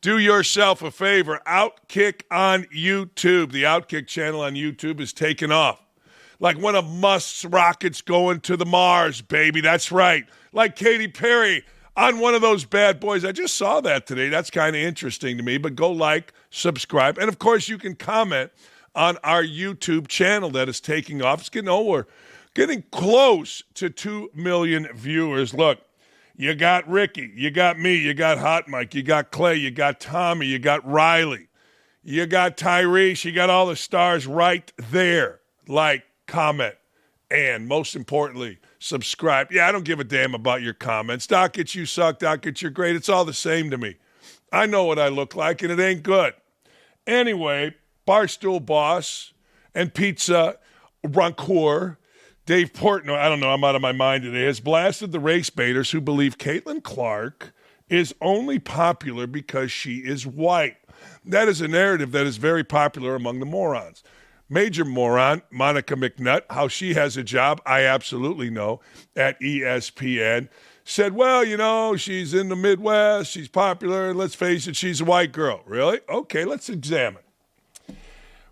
Do yourself a favor. OutKick on YouTube. The OutKick channel on YouTube is taking off. Like one of Musk's rockets going to the Mars, baby. That's right. Like Katy Perry on one of those bad boys. I just saw that today. That's kind of interesting to me. But go like, subscribe. And, of course, you can comment on our YouTube channel that is taking off. It's getting over. Getting close to 2 million viewers. Look. You got Ricky, you got me, you got Hot Mike, you got Clay, you got Tommy, you got Riley, you got Tyrese, you got all the stars right there. Like, comment, and most importantly, subscribe. Yeah, I don't give a damn about your comments. Dakich, you suck. Dakich, you're great. It's all the same to me. I know what I look like, and it ain't good. Anyway, Barstool Boss and Pizza Wrongful Dave Portnoy, I don't know, I'm out of my mind today, has blasted the race baiters who believe Caitlin Clark is only popular because she is white. That is a narrative that is very popular among the morons. Major moron, Monica McNutt, how she has a job, I absolutely know, at ESPN, said, well, you know, she's in the Midwest, she's popular, and let's face it, she's a white girl. Really? Okay, let's examine.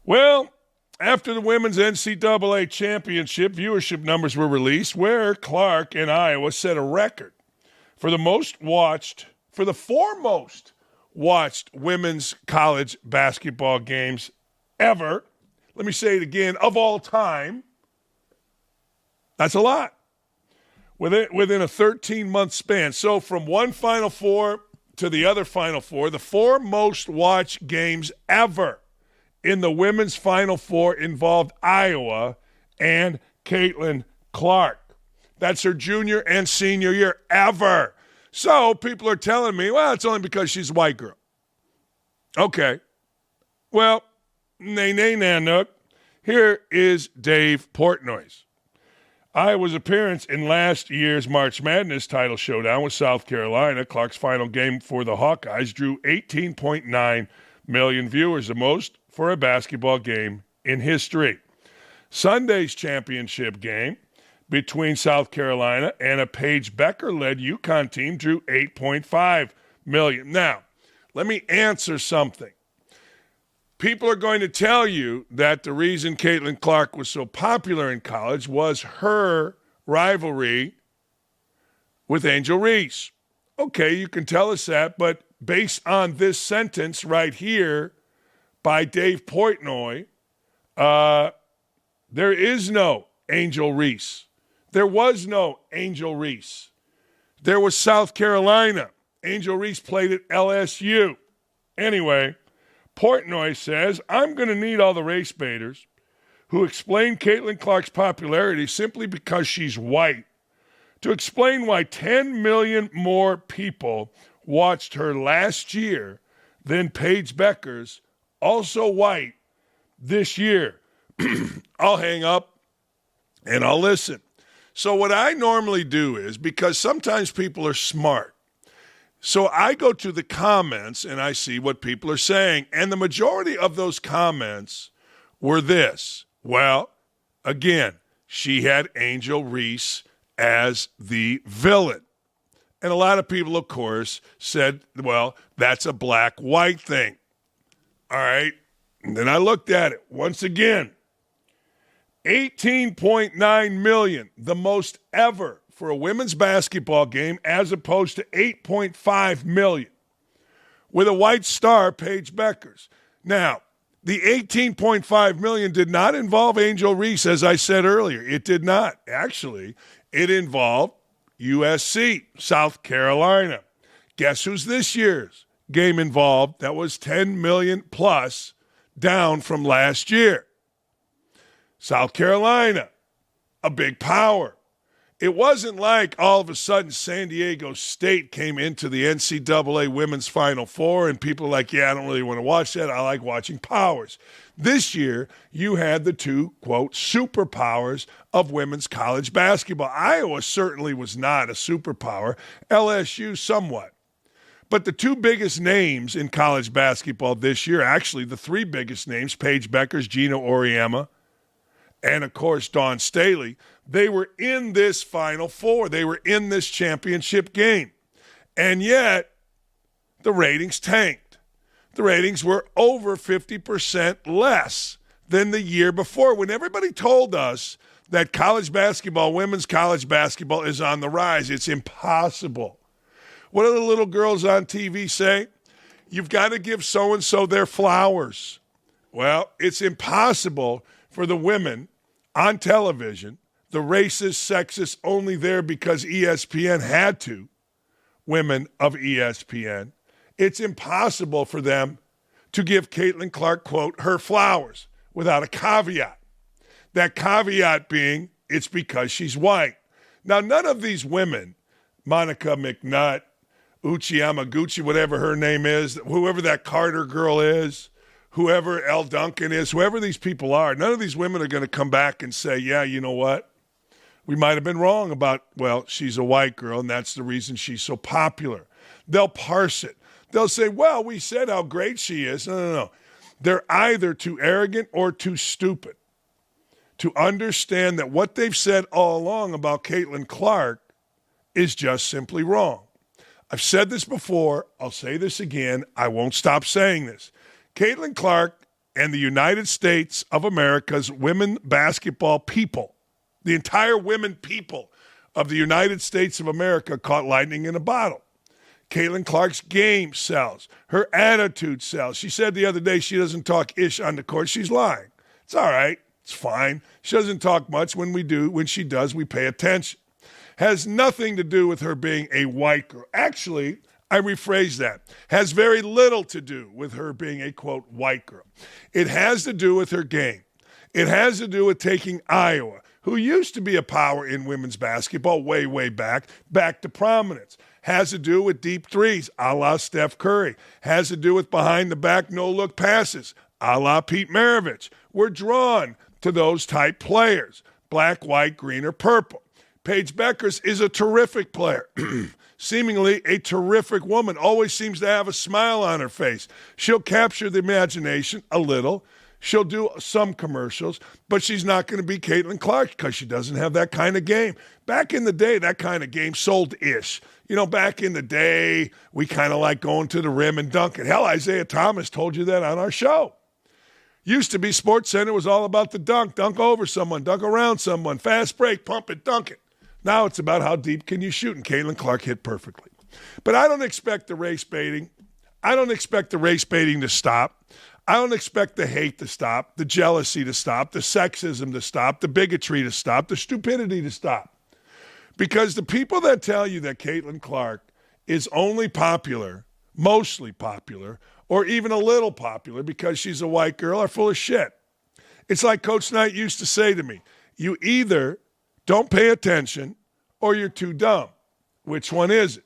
Well, after the women's NCAA championship, viewership numbers were released where Clark in Iowa set a record for the four most watched women's college basketball games ever. Let me say it again, of all time. That's a lot. Within a 13-month span. So from one Final Four to the other Final Four, the four most watched games ever in the women's Final Four involved Iowa and Caitlin Clark. That's her junior and senior year ever. So people are telling me, well, it's only because she's a white girl. Okay. Well, nay, nanook. Here is Dave Portnoy's. Iowa's appearance in last year's March Madness title showdown with South Carolina, Clark's final game for the Hawkeyes, drew 18.9 million viewers, the most for a basketball game in history. Sunday's championship game between South Carolina and a Paige Becker-led UConn team drew 8.5 million. Now, let me answer something. People are going to tell you that the reason Caitlin Clark was so popular in college was her rivalry with Angel Reese. Okay, you can tell us that, but based on this sentence right here by Dave Portnoy, there is no Angel Reese. There was no Angel Reese. There was South Carolina. Angel Reese played at LSU. Anyway, Portnoy says, I'm going to need all the race baiters who explain Caitlin Clark's popularity simply because she's white to explain why 10 million more people watched her last year than Paige Becker's, also white, this year. I'll hang up and I'll listen. So what I normally do is, because sometimes people are smart, so I go to the comments and I see what people are saying. And the majority of those comments were this. Well, again, she had Angel Reese as the villain. And a lot of people, of course, said, well, that's a black-white thing. All right. And then I looked at it once again. 18.9 million, the most ever for a women's basketball game, as opposed to 8.5 million with a white star, Paige Beckers. Now, the 18.5 million did not involve Angel Reese, as I said earlier. It did not. Actually, it involved USC, South Carolina. Guess who's this year's game involved? That was 10 million plus, down from last year. South Carolina, a big power. It wasn't like all of a sudden San Diego State came into the NCAA Women's Final Four and people are like, yeah, I don't really want to watch that. I like watching powers. This year, you had the two, quote, superpowers of women's college basketball. Iowa certainly was not a superpower. LSU, somewhat. But the two biggest names in college basketball this year, actually the three biggest names, Paige Beckers, Gina Auriemma, and, of course, Dawn Staley, they were in this Final Four. They were in this championship game. And yet, the ratings tanked. the ratings were over 50% less than the year before, when everybody told us that college basketball, women's college basketball, is on the rise. It's impossible. What do the little girls on TV say? You've got to give so-and-so their flowers. Well, it's impossible for the women on television, the racist, sexist, only there because ESPN had to, women of ESPN. It's impossible for them to give Caitlin Clark, quote, her flowers without a caveat. That caveat being, it's because she's white. Now, none of these women, Monica McNutt, Uchi Yamaguchi, whatever her name is, whoever that Carter girl is, whoever Elle Duncan is, whoever these people are, none of these women are going to come back and say, yeah, you know what? We might have been wrong about, well, she's a white girl, and that's the reason she's so popular. They'll parse it. They'll say, well, we said how great she is. No. They're either too arrogant or too stupid to understand that what they've said all along about Caitlin Clark is just simply wrong. I've said this before. I'll say this again. I won't stop saying this. Caitlin Clark and the United States of America's women basketball people, the entire women people of the United States of America, caught lightning in a bottle. Caitlin Clark's game sells. Her attitude sells. She said the other day she doesn't talk ish on the court. She's lying. It's all right. It's fine. She doesn't talk much. When she does, we pay attention. Has nothing to do with her being a white girl. Actually, I rephrase that. Has very little to do with her being a, quote, white girl. It has to do with her game. It has to do with taking Iowa, who used to be a power in women's basketball way, way back to prominence. Has to do with deep threes, a la Steph Curry. Has to do with behind-the-back, no-look passes, a la Pete Maravich. We're drawn to those type players, black, white, green, or purple. Paige Beckers is a terrific player, seemingly a terrific woman, always seems to have a smile on her face. She'll capture the imagination a little. She'll do some commercials, but she's not going to be Caitlin Clark because she doesn't have that kind of game. Back in the day, that kind of game sold-ish. You know, back in the day, we kind of like going to the rim and dunking. Hell, Isaiah Thomas told you that on our show. Used to be SportsCenter was all about the dunk over someone, dunk around someone, fast break, pump it, dunk it. Now it's about how deep can you shoot, and Caitlin Clark hit perfectly. But I don't expect the race baiting. I don't expect the race baiting to stop. I don't expect the hate to stop, the jealousy to stop, the sexism to stop, the bigotry to stop, the stupidity to stop. Because the people that tell you that Caitlin Clark is only popular, mostly popular, or even a little popular because she's a white girl are full of shit. It's like Coach Knight used to say to me, you either don't pay attention or you're too dumb. Which one is it?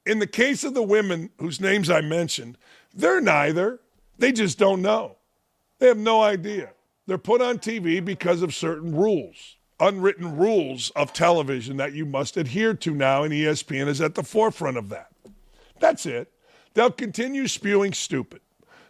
In the case of the women whose names I mentioned, they're neither. They just don't know. They have no idea. They're put on TV because of certain rules, unwritten rules of television that you must adhere to now, and ESPN is at the forefront of that. That's it. They'll continue spewing stupid.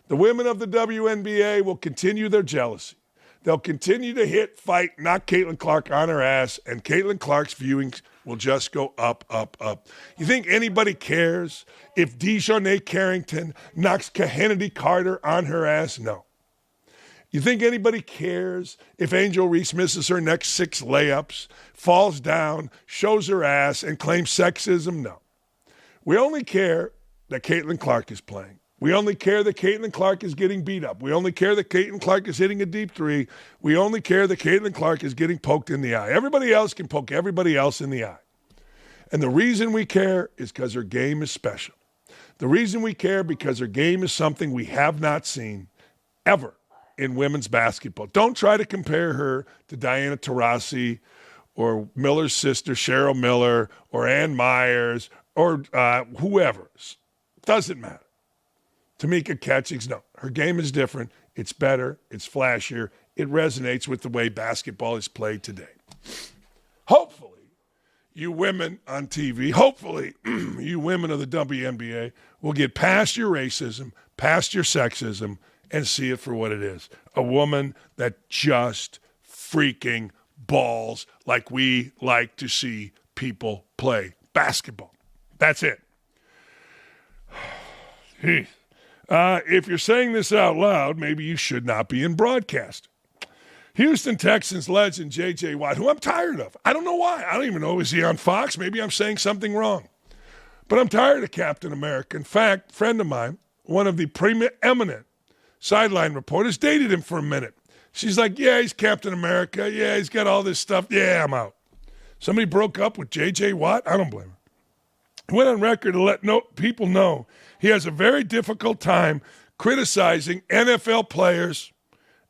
The women of the WNBA will continue their jealousy. They'll continue to hit, fight, knock Caitlin Clark on her ass, and Caitlin Clark's viewings will just go up, up, up. You think anybody cares if Dejounte Carrington knocks Kennedy Carter on her ass? No. You think anybody cares if Angel Reese misses her next 6 layups, falls down, shows her ass, and claims sexism? No. We only care that Caitlin Clark is playing. We only care that Caitlin Clark is getting beat up. We only care that Caitlin Clark is hitting a deep three. We only care that Caitlin Clark is getting poked in the eye. Everybody else can poke everybody else in the eye. And the reason we care is because her game is special. The reason we care because her game is something we have not seen ever in women's basketball. Don't try to compare her to Diana Taurasi or Miller's sister, Cheryl Miller, or Ann Myers, or whoever. Doesn't matter. Tamika Catchings, no. Her game is different. It's better. It's flashier. It resonates with the way basketball is played today. Hopefully, you women on TV, hopefully, you women of the WNBA will get past your racism, past your sexism, and see it for what it is. A woman that just freaking balls like we like to see people play basketball. That's it. If you're saying this out loud, maybe you should not be in broadcast. Houston Texans legend J.J. Watt, who I'm tired of. I don't know why. I don't even know. Is he on Fox? Maybe I'm saying something wrong. But I'm tired of Captain America. In fact, a friend of mine, one of the preeminent sideline reporters, dated him for a minute. She's like, yeah, he's Captain America. Yeah, he's got all this stuff. Yeah, I'm out. Somebody broke up with J.J. Watt? I don't blame him. He went on record to let people know he has a very difficult time criticizing NFL players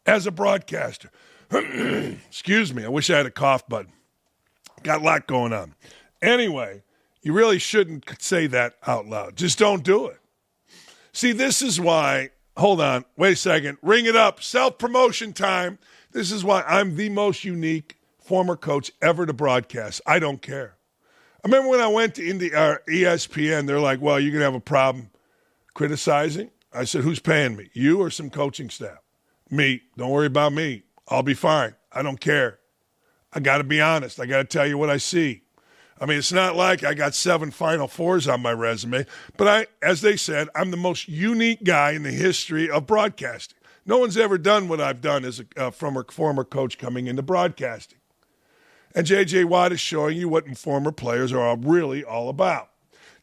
as a broadcaster. Excuse me. I wish I had a cough button. Got a lot going on. Anyway, you really shouldn't say that out loud. Just don't do it. See, this is why, hold on, wait a second, ring it up, self-promotion time. This is why I'm the most unique former coach ever to broadcast. I don't care. I remember when I went to ESPN, they're like, well, you're going to have a problem criticizing. I said, who's paying me? You or some coaching staff? Me. Don't worry about me. I'll be fine. I don't care. I got to be honest. I got to tell you what I see. I mean, it's not like I got 7 Final Fours on my resume, but as they said, I'm the most unique guy in the history of broadcasting. No one's ever done what I've done as a former coach coming into broadcasting. And J.J. Watt is showing you what former players are really all about.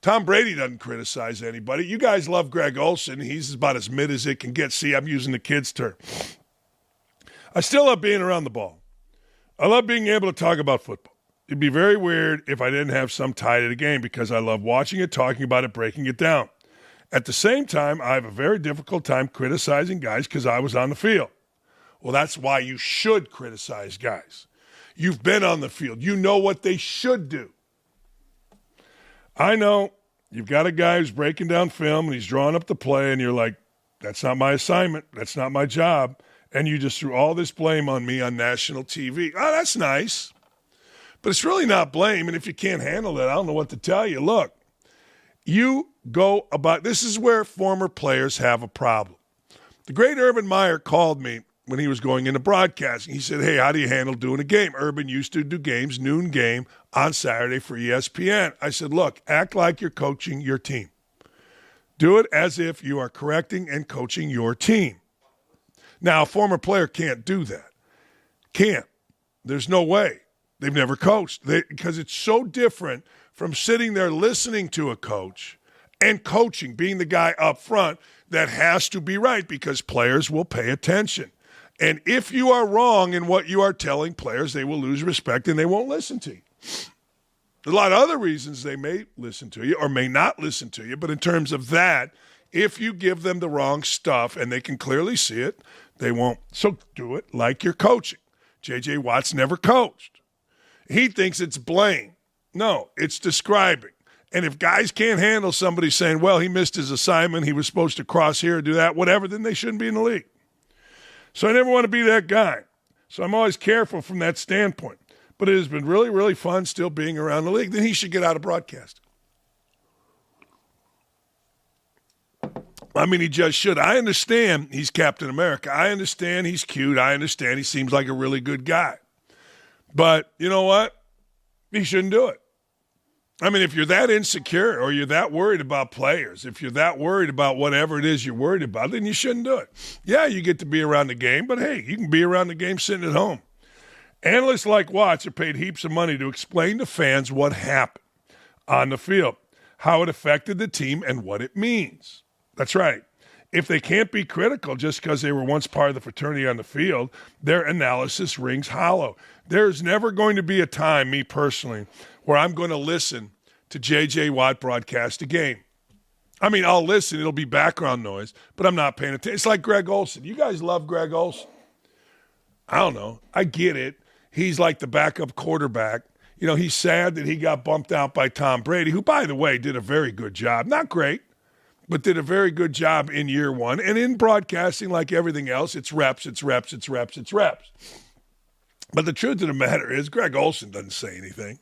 Tom Brady doesn't criticize anybody. You guys love Greg Olsen. He's about as mid as it can get. See, I'm using the kids' term. I still love being around the ball. I love being able to talk about football. It'd be very weird if I didn't have some tie to the game because I love watching it, talking about it, breaking it down. At the same time, I have a very difficult time criticizing guys because I was on the field. Well, that's why you should criticize guys. You've been on the field. You know what they should do. I know you've got a guy who's breaking down film and he's drawing up the play and you're like, that's not my assignment. That's not my job. And you just threw all this blame on me on national TV. Oh, that's nice. But it's really not blame. And if you can't handle that, I don't know what to tell you. Look, you go about – this is where former players have a problem. The great Urban Meyer called me when he was going into broadcasting. He said, hey, how do you handle doing a game? Urban used to do games, noon game, on Saturday for ESPN. I said, look, act like you're coaching your team. Do it as if you are correcting and coaching your team. Now, a former player can't do that. Can't. There's no way. They've never coached because it's so different from sitting there listening to a coach and coaching, being the guy up front that has to be right because players will pay attention. And if you are wrong in what you are telling players, they will lose respect and they won't listen to you. There's a lot of other reasons they may listen to you or may not listen to you, but in terms of that, if you give them the wrong stuff and they can clearly see it, they won't. So do it like you're coaching. J.J. Watt's never coached. He thinks it's blame. No, it's describing. And if guys can't handle somebody saying, well, he missed his assignment, he was supposed to cross here or do that, whatever, then they shouldn't be in the league. So I never want to be that guy. So I'm always careful from that standpoint. But it has been really, really fun still being around the league. Then he should get out of broadcasting. I mean, he just should. I understand he's Captain America. I understand he's cute. I understand he seems like a really good guy. But you know what? He shouldn't do it. I mean, if you're that insecure or you're that worried about players, if you're that worried about whatever it is you're worried about, then you shouldn't do it. Yeah, you get to be around the game, but hey, you can be around the game sitting at home. Analysts like Watts are paid heaps of money to explain to fans what happened on the field, how it affected the team, and what it means. That's right. If they can't be critical just because they were once part of the fraternity on the field, their analysis rings hollow. There's never going to be a time, me personally, where I'm going to listen to J.J. Watt broadcast a game. I mean, I'll listen. It'll be background noise, but I'm not paying attention. It's like Greg Olsen. You guys love Greg Olsen. I don't know. I get it. He's like the backup quarterback. You know, he's sad that he got bumped out by Tom Brady, who, by the way, did a very good job. Not great, but did a very good job in year one. And in broadcasting, like everything else, it's reps, it's reps, it's reps, it's reps. But the truth of the matter is Greg Olsen doesn't say anything.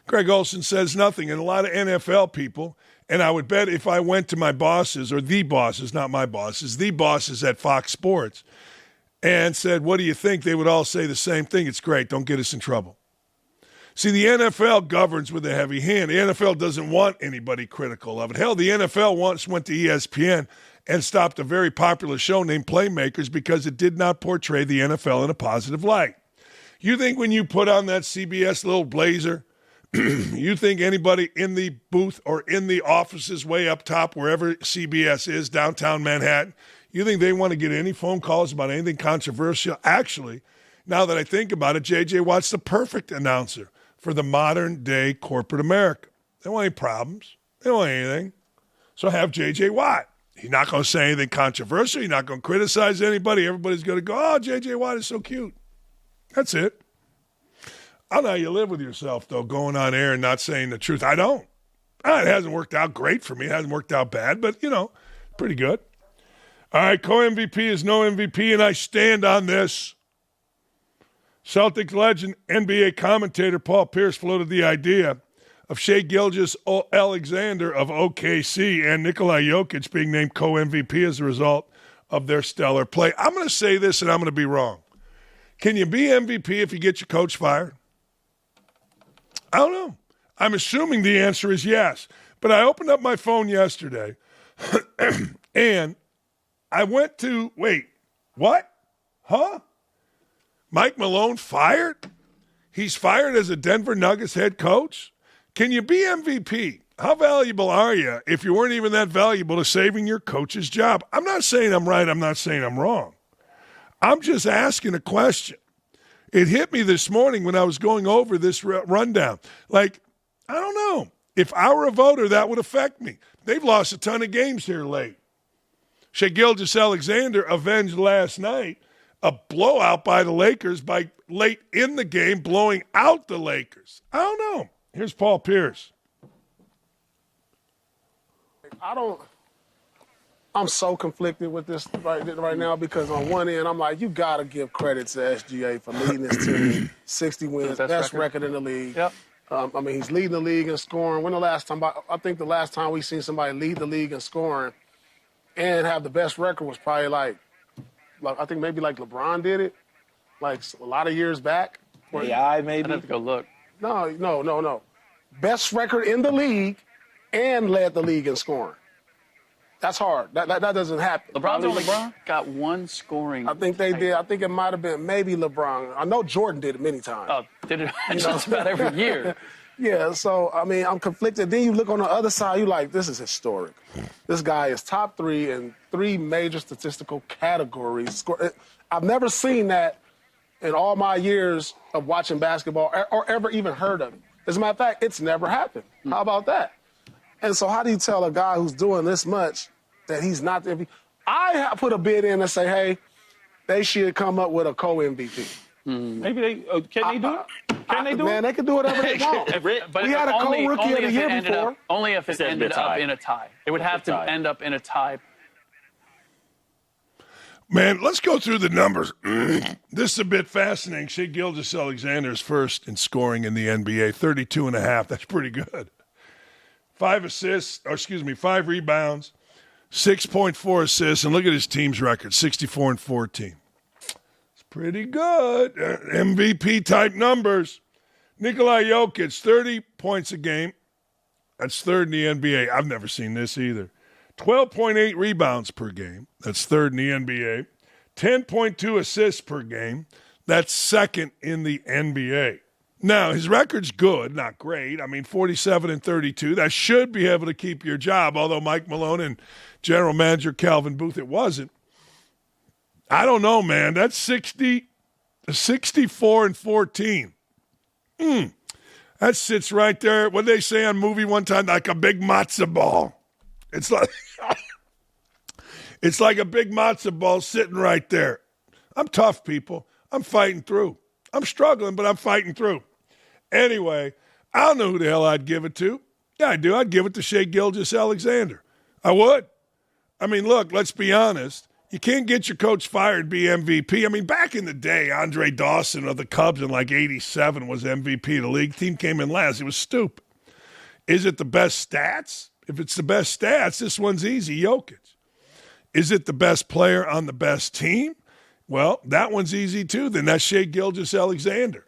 Greg Olsen says nothing. And a lot of NFL people, and I would bet if I went to my bosses, or the bosses, not my bosses, the bosses at Fox Sports, and said, what do you think? They would all say the same thing. It's great. Don't get us in trouble. See, the NFL governs with a heavy hand. The NFL doesn't want anybody critical of it. Hell, the NFL once went to ESPN and stopped a very popular show named Playmakers because it did not portray the NFL in a positive light. You think when you put on that CBS little blazer, you think anybody in the booth or in the offices way up top, wherever CBS is, downtown Manhattan, you think they want to get any phone calls about anything controversial? Actually, now that I think about it, J.J. Watt's the perfect announcer for the modern-day corporate America. They don't want any problems. They don't want anything. So have J.J. Watt. He's not going to say anything controversial. He's not going to criticize anybody. Everybody's going to go, oh, J.J. Watt is so cute. That's it. I don't know how you live with yourself, though, going on air and not saying the truth. I don't. It hasn't worked out great for me. It hasn't worked out bad, but, pretty good. All right, co-MVP is no MVP, and I stand on this. Celtics legend, NBA commentator Paul Pierce floated the idea of Shai Gilgeous-Alexander of OKC and Nikola Jokic being named co-MVP as a result of their stellar play. I'm going to say this, and I'm going to be wrong. Can you be MVP if you get your coach fired? I don't know. I'm assuming the answer is yes. But I opened up my phone yesterday, and I went to, wait, what? Huh? Mike Malone fired? He's fired as a Denver Nuggets head coach? Can you be MVP? How valuable are you if you weren't even that valuable to saving your coach's job? I'm not saying I'm right. I'm not saying I'm wrong. I'm just asking a question. It hit me this morning when I was going over this rundown. Like, I don't know. If I were a voter, that would affect me. They've lost a ton of games here late. Shai Gilgeous-Alexander avenged last night a blowout by the Lakers by late in the game blowing out the Lakers. I don't know. Here's Paul Pierce. I'm so conflicted with this right now because on one end, I'm like, you got to give credit to SGA for leading this team. 60 wins, best record in the league. Yep. He's leading the league in scoring. When the last time? I think the last time we seen somebody lead the league in scoring and have the best record was probably like I think maybe like LeBron did it, like a lot of years back. AI maybe. I'd have to go look. No. Best record in the league and led the league in scoring. That's hard. That doesn't happen. LeBron got one scoring. I think they did. I think it might have been maybe LeBron. I know Jordan did it many times. Oh, did it just about every year. Yeah, so, I'm conflicted. Then you look on the other side, you're like, this is historic. This guy is top 3 in 3 major statistical categories. I've never seen that in all my years of watching basketball or ever even heard of it. As a matter of fact, it's never happened. How about that? And so how do you tell a guy who's doing this much that he's not the MVP? I put a bid in and say, hey, they should come up with a co-MVP. Maybe they can they do it? Can they do Man, it? they can do whatever they want. But we had a co-rookie of the year before. Only if it ended up in a tie. It would have to end up in a tie. Man, let's go through the numbers. This is a bit fascinating. Shai Gilgeous-Alexander is first in scoring in the NBA, 32.5. That's pretty good. 5 rebounds, 6.4 assists, and look at his team's record, 64-14. It's pretty good. MVP-type numbers. Nikola Jokic, 30 points a game. That's third in the NBA. I've never seen this either. 12.8 rebounds per game. That's third in the NBA. 10.2 assists per game. That's second in the NBA. Now, his record's good, not great. 47-32. That should be able to keep your job, although Mike Malone and general manager Calvin Booth, it wasn't. I don't know, man. That's 64-14. That sits right there. What did they say on movie one time? Like a big matzo ball. It's like it's like a big matzo ball sitting right there. I'm tough, people. I'm fighting through. I'm struggling, but I'm fighting through. Anyway, I don't know who the hell I'd give it to. Yeah, I do. I'd give it to Shai Gilgeous-Alexander. I would. Look, let's be honest. You can't get your coach fired and be MVP. Back in the day, Andre Dawson of the Cubs in like 87 was MVP of the league. Team came in last. It was stupid. Is it the best stats? If it's the best stats, this one's easy, Jokic. Is it the best player on the best team? Well, that one's easy too. Then that's Shai Gilgeous-Alexander.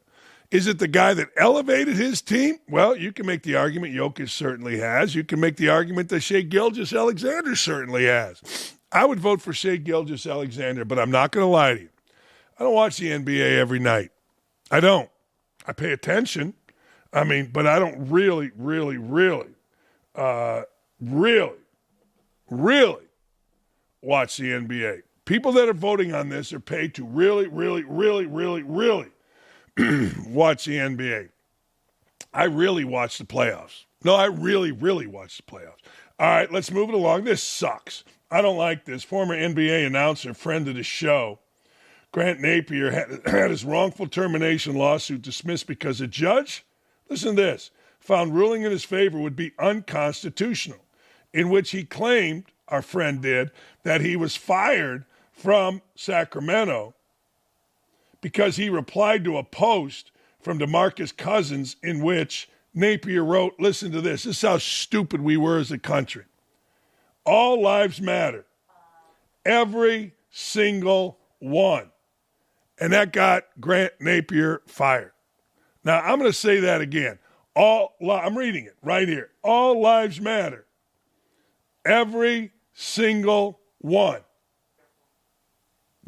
Is it the guy that elevated his team? Well, you can make the argument Jokic certainly has. You can make the argument that Shai Gilgeous-Alexander certainly has. I would vote for Shea Gilgeous-Alexander, but I'm not going to lie to you. I don't watch the NBA every night. I don't. I pay attention. But I don't really watch the NBA. People that are voting on this are paid to really watch the NBA. I really watch the playoffs. No, I really watch the playoffs. All right, let's move it along. This sucks. I don't like this. Former NBA announcer, friend of the show, Grant Napier, had his wrongful termination lawsuit dismissed because a judge, listen to this, found ruling in his favor would be unconstitutional, in which he claimed, our friend did, that he was fired from Sacramento because he replied to a post from DeMarcus Cousins in which Napier wrote, listen to this is how stupid we were as a country. All lives matter. Every single one. And that got Grant Napier fired. Now, I'm going to say that again. I'm reading it right here. All lives matter. Every single one.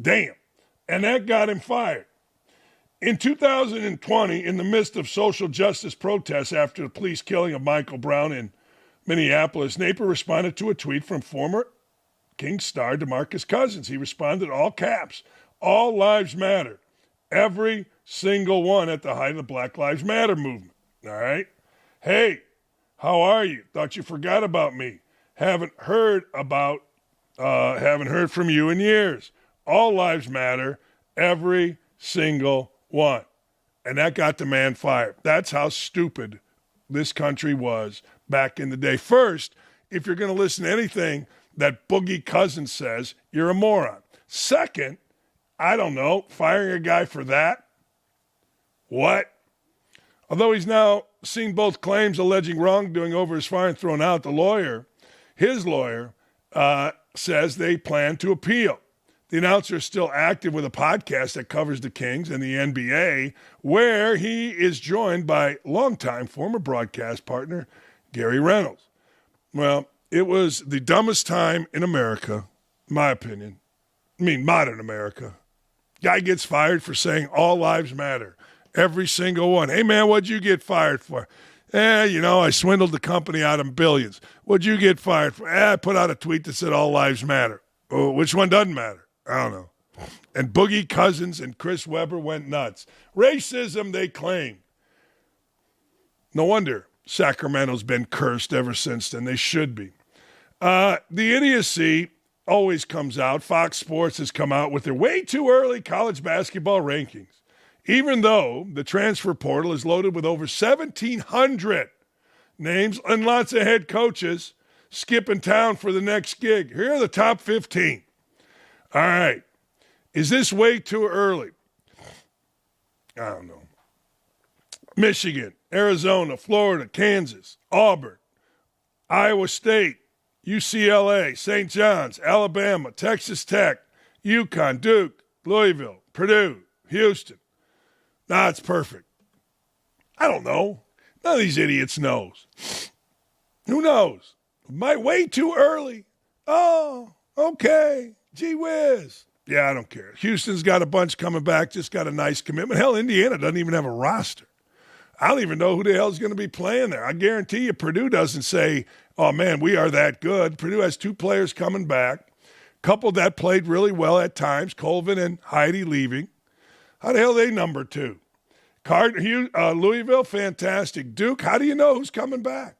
Damn. And that got him fired. In 2020, in the midst of social justice protests after the police killing of Michael Brown in Minneapolis, Napier responded to a tweet from former Kings star DeMarcus Cousins. He responded, all caps, all lives matter. Every single one at the height of the Black Lives Matter movement. All right? Hey, how are you? Thought you forgot about me. Haven't heard from you in years. All lives matter. Every single one. And that got the man fired. That's how stupid this country was back in the day. First, if you're going to listen to anything that Boogie Cousins says, you're a moron. Second, I don't know, firing a guy for that? What? Although he's now seen both claims alleging wrongdoing over his firing thrown out, his lawyer, says they plan to appeal. The announcer is still active with a podcast that covers the Kings and the NBA, where he is joined by longtime former broadcast partner Gary Reynolds. Well, it was the dumbest time in America, in my opinion. Modern America. Guy gets fired for saying all lives matter. Every single one. Hey, man, what'd you get fired for? I swindled the company out of billions. What'd you get fired for? I put out a tweet that said all lives matter. Oh, which one doesn't matter? I don't know. And Boogie Cousins and Chris Webber went nuts. Racism, they claim. No wonder Sacramento's been cursed ever since then. They should be. The idiocy always comes out. Fox Sports has come out with their way too early college basketball rankings, even though the transfer portal is loaded with over 1,700 names and lots of head coaches skipping town for the next gig. Here are the top 15. All right. Is this way too early? I don't know. Michigan, Arizona, Florida, Kansas, Auburn, Iowa State, UCLA, St. John's, Alabama, Texas Tech, UConn, Duke, Louisville, Purdue, Houston. Nah, it's perfect. I don't know. None of these idiots knows. Who knows? Way too early. Oh, okay. Gee whiz. Yeah, I don't care. Houston's got a bunch coming back, just got a nice commitment. Hell, Indiana doesn't even have a roster. I don't even know who the hell is going to be playing there. I guarantee you Purdue doesn't say, oh, man, we are that good. Purdue has two players coming back, couple that played really well at times, Colvin and Heidi leaving. How the hell are they number two? Louisville, fantastic. Duke, how do you know who's coming back?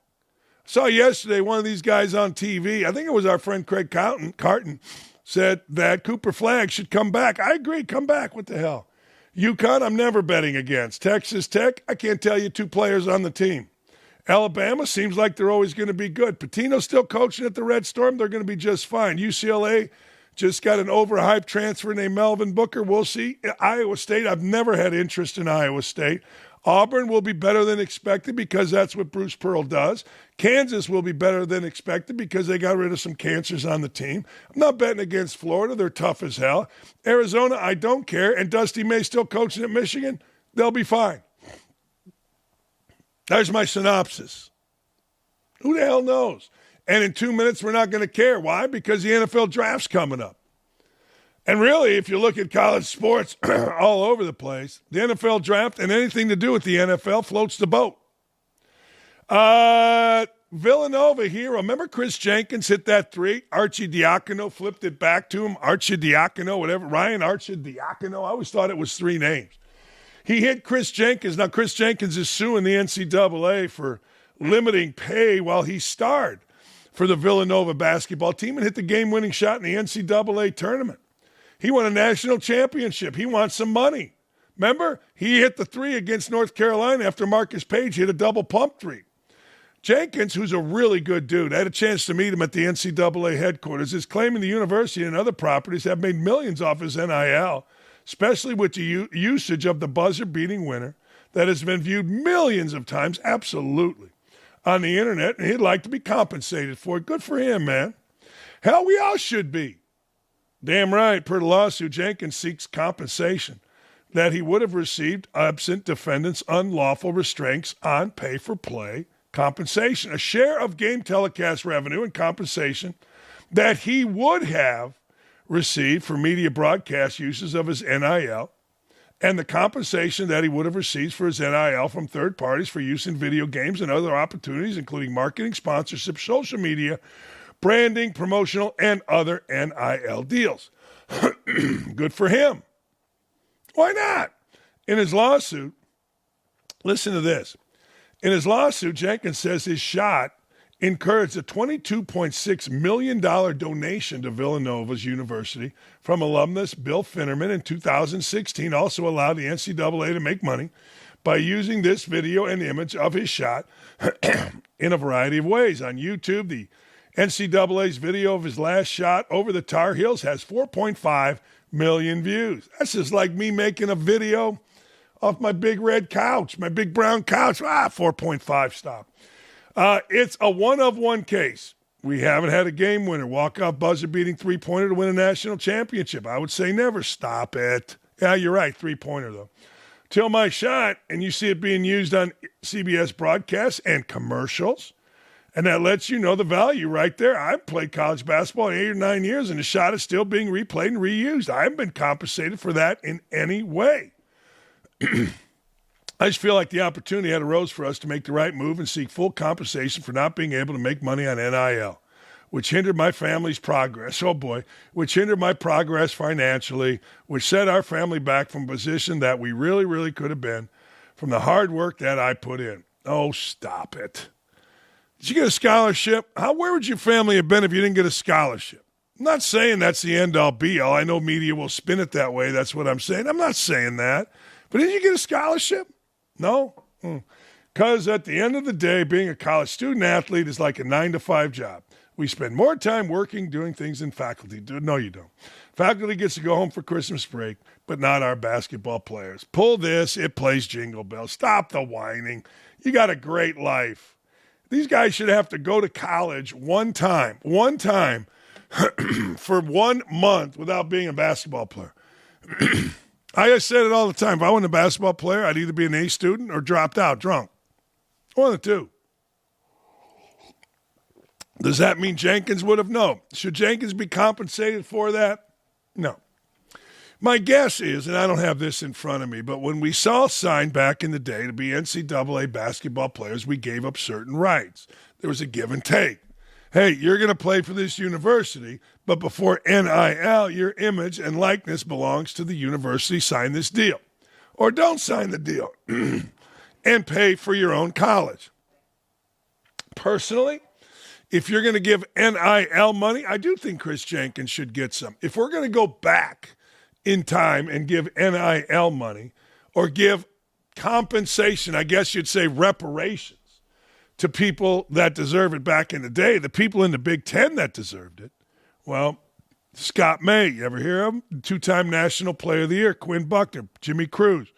I saw yesterday one of these guys on TV, I think it was our friend Craig Carton, said that Cooper Flagg should come back. I agree, come back. What the hell? UConn, I'm never betting against. Texas Tech, I can't tell you two players on the team. Alabama seems like they're always going to be good. Pitino's still coaching at the Red Storm. They're going to be just fine. UCLA just got an overhyped transfer named Melvin Booker. We'll see. Iowa State, I've never had interest in Iowa State. Auburn will be better than expected because that's what Bruce Pearl does. Kansas will be better than expected because they got rid of some cancers on the team. I'm not betting against Florida. They're tough as hell. Arizona, I don't care. And Dusty May still coaching at Michigan. They'll be fine. There's my synopsis. Who the hell knows? And in 2 minutes, we're not going to care. Why? Because the NFL draft's coming up. And really, if you look at college sports all over the place, the NFL draft and anything to do with the NFL floats the boat. Villanova here. Remember Kris Jenkins hit that three? Arcidiacono flipped it back to him. Arcidiacono, whatever. Ryan Arcidiacono. I always thought it was three names. He hit Kris Jenkins. Now, Kris Jenkins is suing the NCAA for limiting pay while he starred for the Villanova basketball team and hit the game-winning shot in the NCAA tournament. He won a national championship. He wants some money. Remember? He hit the three against North Carolina after Marcus Page hit a double pump three. Jenkins, who's a really good dude, I had a chance to meet him at the NCAA headquarters, is claiming the university and other properties have made millions off his NIL, especially with the usage of the buzzer-beating winner that has been viewed millions of times, absolutely, on the internet, and he'd like to be compensated for it. Good for him, man. Hell, we all should be. Damn right, per the lawsuit, Jenkins seeks compensation that he would have received absent defendants' unlawful restraints on pay-for-play compensation, a share of game telecast revenue and compensation that he would have received for media broadcast uses of his NIL, and the compensation that he would have received for his NIL from third parties for use in video games and other opportunities, including marketing, sponsorship, social media, branding, promotional, and other NIL deals. Good for him. Why not? In his lawsuit, listen to this. In his lawsuit, Jenkins says his shot encouraged a $22.6 million donation to Villanova's University from alumnus Bill Finnerman in 2016, also allowed the NCAA to make money by using this video and image of his shot in a variety of ways. On YouTube, the NCAA's video of his last shot over the Tar Heels has 4.5 million views. That's just like me making a video off my big red couch, my big brown couch. 4.5, stop. It's a one-of-one case. We haven't had a game winner, walk-off buzzer-beating three-pointer to win a national championship. I would say never. Stop it. Yeah, you're right, three-pointer, though. Till my shot, and you see it being used on CBS broadcasts and commercials, and that lets you know the value right there. I've played college basketball in 8 or 9 years, and the shot is still being replayed and reused. I haven't been compensated for that in any way. I just feel like the opportunity had arose for us to make the right move and seek full compensation for not being able to make money on NIL, which hindered my family's progress. Oh, boy. Which hindered my progress financially, which set our family back from a position that we really, really could have been from the hard work that I put in. Oh, stop it. Did you get a scholarship? Where would your family have been if you didn't get a scholarship? I'm not saying that's the end-all, be-all. I know media will spin it that way. That's what I'm saying. I'm not saying that. But did you get a scholarship? No? Because at the end of the day, being a college student-athlete is like a 9-to-5 job. We spend more time working, doing things than faculty do. No, you don't. Faculty gets to go home for Christmas break, but not our basketball players. Pull this, it plays Jingle Bells. Stop the whining. You got a great life. These guys should have to go to college one time for 1 month without being a basketball player. I said it all the time. If I wasn't a basketball player, I'd either be an A student or dropped out drunk. One of the two. Does that mean Jenkins would have? No. Should Jenkins be compensated for that? No. My guess is, and I don't have this in front of me, but when we saw signed back in the day to be NCAA basketball players, we gave up certain rights. There was a give and take. Hey, you're going to play for this university, but before NIL, your image and likeness belongs to the university. Sign this deal. Or don't sign the deal and pay for your own college. Personally, if you're going to give NIL money, I do think Kris Jenkins should get some. If we're going to go back in time and give NIL money or give compensation, I guess you'd say reparations, to people that deserve it back in the day, the people in the Big Ten that deserved it, well, Scott May, you ever hear of him? 2-time National Player of the Year, Quinn Buckner, Jimmy Cruz,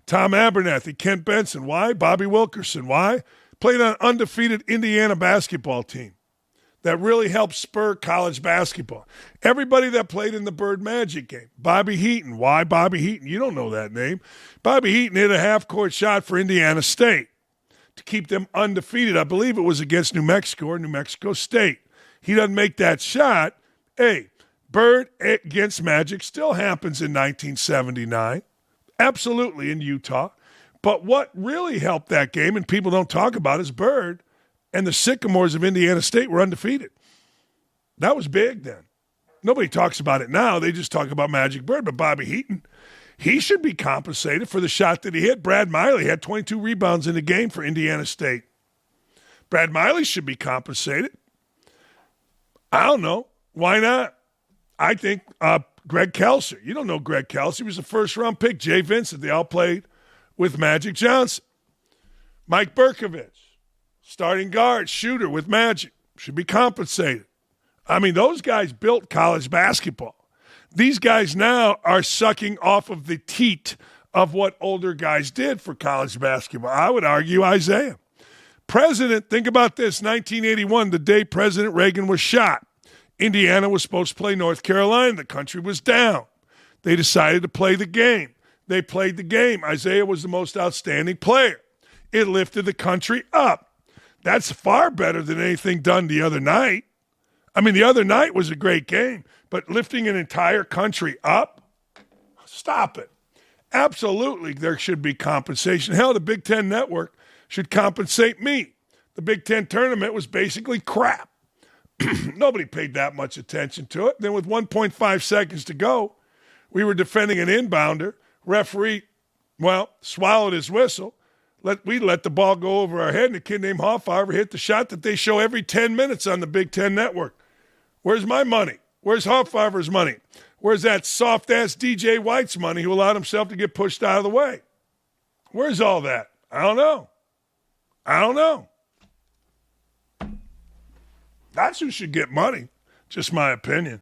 Tom Abernathy, Kent Benson. Why? Bobby Wilkerson. Why? Played on an undefeated Indiana basketball team that really helped spur college basketball. Everybody that played in the Bird Magic game. Bobby Heaton. Why Bobby Heaton? You don't know that name. Bobby Heaton hit a half-court shot for Indiana State to keep them undefeated. I believe it was against New Mexico or New Mexico State. He doesn't make that shot. Hey, Bird against Magic still happens in 1979. Absolutely in Utah. But what really helped that game, and people don't talk about, is Bird and the Sycamores of Indiana State were undefeated. That was big then. Nobody talks about it now. They just talk about Magic Bird. But Bobby Heaton, he should be compensated for the shot that he hit. Brad Miley had 22 rebounds in the game for Indiana State. Brad Miley should be compensated. I don't know. Why not? I think Greg Kelser. You don't know Greg Kelser. He was a first-round pick. Jay Vincent. They all played with Magic Johnson. Mike Berkovich, starting guard, shooter with Magic, should be compensated. I mean, those guys built college basketball. These guys now are sucking off of the teat of what older guys did for college basketball. I would argue Isaiah. President, think about this, 1981, the day President Reagan was shot. Indiana was supposed to play North Carolina. The country was down. They decided to play the game. They played the game. Isaiah was the most outstanding player. It lifted the country up. That's far better than anything done the other night. I mean, the other night was a great game, but lifting an entire country up? Stop it. Absolutely, there should be compensation. Hell, the Big Ten Network should compensate me. The Big Ten tournament was basically crap. Nobody paid that much attention to it. Then with 1.5 seconds to go, we were defending an inbounder. Referee, swallowed his whistle. We let the ball go over our head, and a kid named Hoffauer hit the shot that they show every 10 minutes on the Big Ten Network. Where's my money? Where's Hoffauer's money? Where's that soft-ass DJ White's money who allowed himself to get pushed out of the way? Where's all that? I don't know. That's who should get money. Just my opinion.